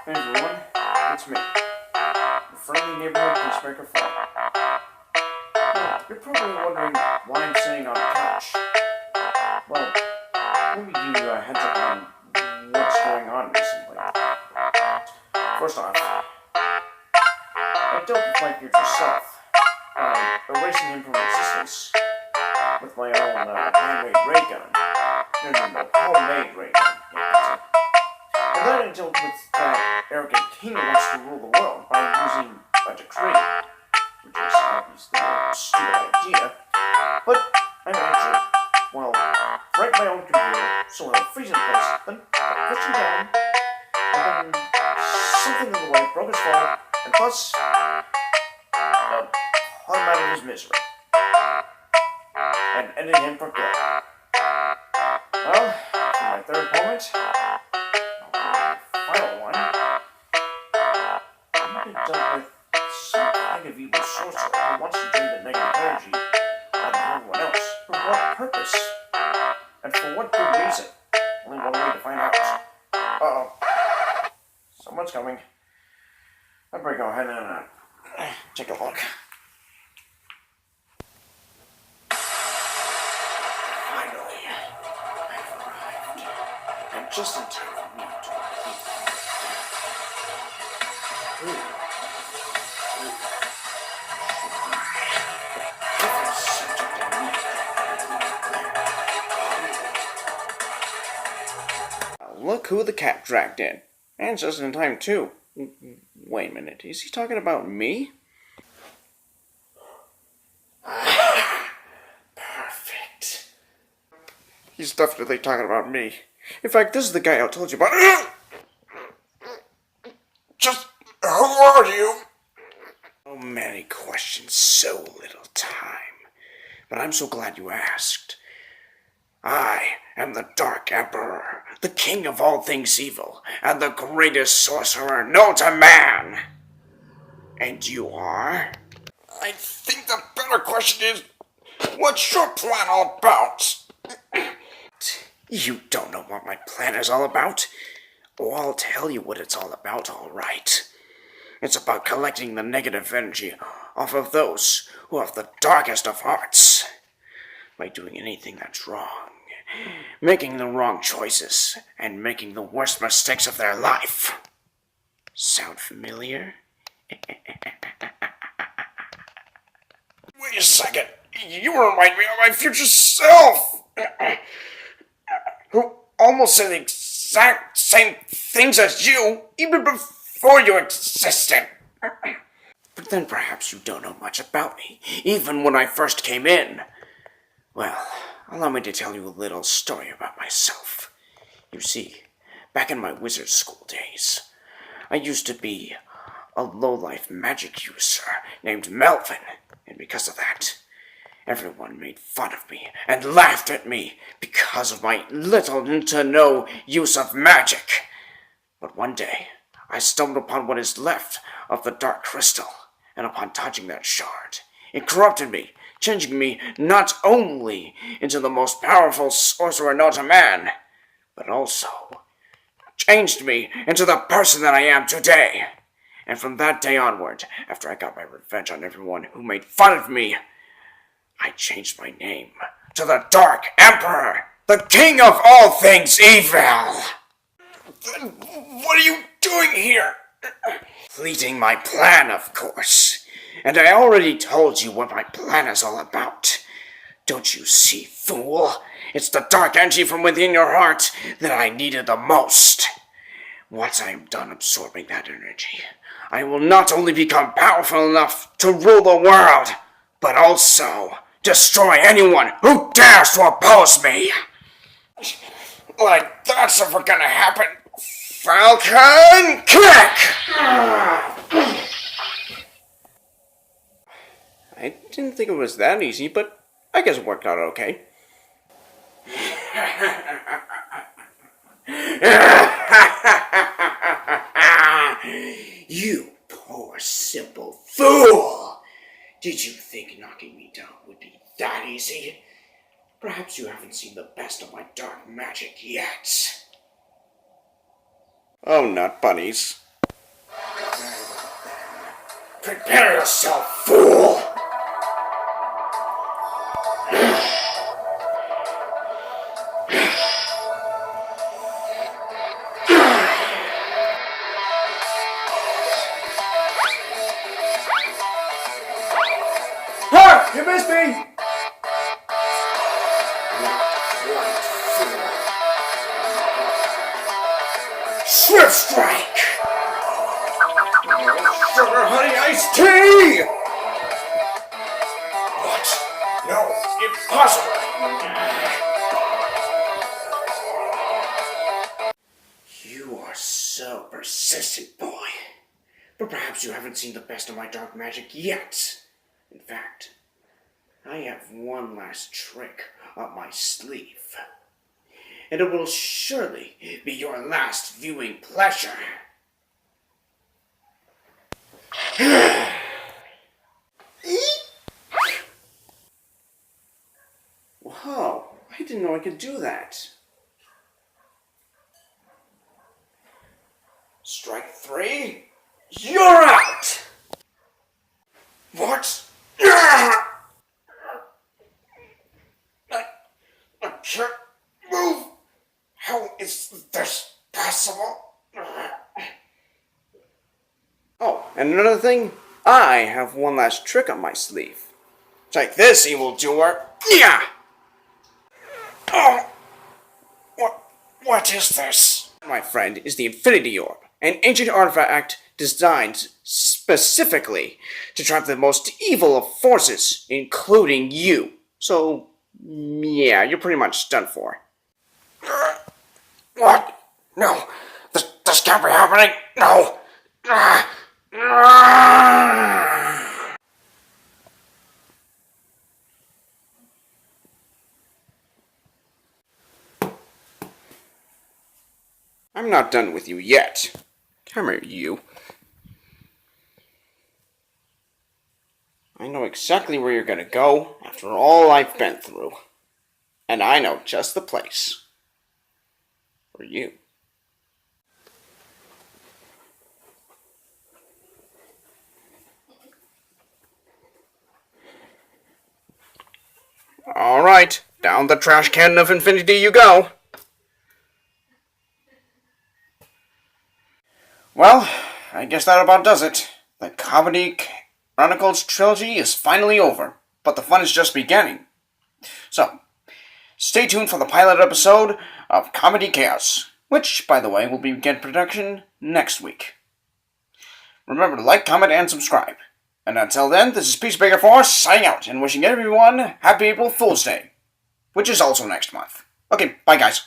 Hey everyone, it's me, your friendly neighborhood peacemaker Flo. Now, you're probably wondering why I'm sitting on a couch. Well, let me give you a heads up on what's going on recently. First off, I dealt with my future self by erasing him from existence with my own handmade ray gun. No, homemade ray gun. Yeah, and then I dealt with that arrogant king who wants to rule the world by using a decree, which is obviously a stupid idea, but I managed to, well, write my own computer so it'll freeze in place, then push him down, and then something in the way broke his fall, and thus, put him out of his misery, and ended him for good. Well, for my third moment, final one, I've been dealt with some kind of evil sorcerer who wants to drain the negative energy out of everyone else. For what purpose? And for what good reason? Only one way to find out. Uh-oh. Someone's coming. I better go ahead and take a look. Finally, I've arrived. And just in time for me to complete my death. Look who the cat dragged in. And just in time, too. Wait a minute, is he talking about me? Perfect. He's definitely talking about me. In fact, this is the guy I told you about. Just, who are you? So many questions, so little time. But I'm so glad you asked. I am the Dark Emperor, the king of all things evil, and the greatest sorcerer known to man. And you are? I think the better question is, what's your plan all about? You don't know what my plan is all about? Oh, I'll tell you what it's all about, all right. It's about collecting the negative energy off of those who have the darkest of hearts. By doing anything that's wrong, making the wrong choices, and making the worst mistakes of their life. Sound familiar? Wait a second. You remind me of my future self! Who almost said the exact same things as you, even before you existed. But then perhaps you don't know much about me, even when I first came in. Well, allow me to tell you a little story about myself. You see, back in my wizard school days, I used to be a low-life magic user named Melvin, and because of that, everyone made fun of me and laughed at me because of my little to no use of magic. But one day, I stumbled upon what is left of the dark crystal, and upon touching that shard, it corrupted me, changing me not only into the most powerful sorcerer known to man, but also changed me into the person that I am today. And from that day onward, after I got my revenge on everyone who made fun of me, I changed my name to the Dark Emperor, the king of all things evil. Then what are you doing here? Completing my plan, of course. And I already told you what my plan is all about. Don't you see, fool? It's the dark energy from within your heart that I needed the most. Once I am done absorbing that energy, I will not only become powerful enough to rule the world, but also destroy anyone who dares to oppose me. Like that's ever gonna happen. Falcon Kick! I didn't think it was that easy, but I guess it worked out okay. You poor simple fool! Did you think knocking me down would be that easy? Perhaps you haven't seen the best of my dark magic yet. Oh, nut bunnies. Prepare yourself, fool! Ha! You missed me! Swift Strike! Sugar honey iced tea! What? No, impossible! You are so persistent, boy. But perhaps you haven't seen the best of my dark magic yet. In fact, I have one last trick up my sleeve. And it will surely be your last viewing pleasure. Whoa, I didn't know I could do that. Strike 3, you're out! What? I can't move. How is this possible? Oh, and another thing, I have one last trick up my sleeve. Take this, evildoer. Yeah. Oh, what is this? My friend, is the Infinity Orb, an ancient artifact designed specifically to trap the most evil of forces, including you. So, yeah, you're pretty much done for. What? No, this can't be happening. No. I'm not done with you yet. Come here, you. I know exactly where you're gonna go after all I've been through. And I know just the place. For you. Alright, down the trash can of infinity you go. Well, I guess that about does it. The Comedy Chronicles trilogy is finally over, but the fun is just beginning. So, stay tuned for the pilot episode of Comedy Chaos, which, by the way, will begin production next week. Remember to like, comment, and subscribe. And until then, this is Peacemaker Force signing out and wishing everyone Happy April Fool's Day, which is also next month. Okay, bye guys.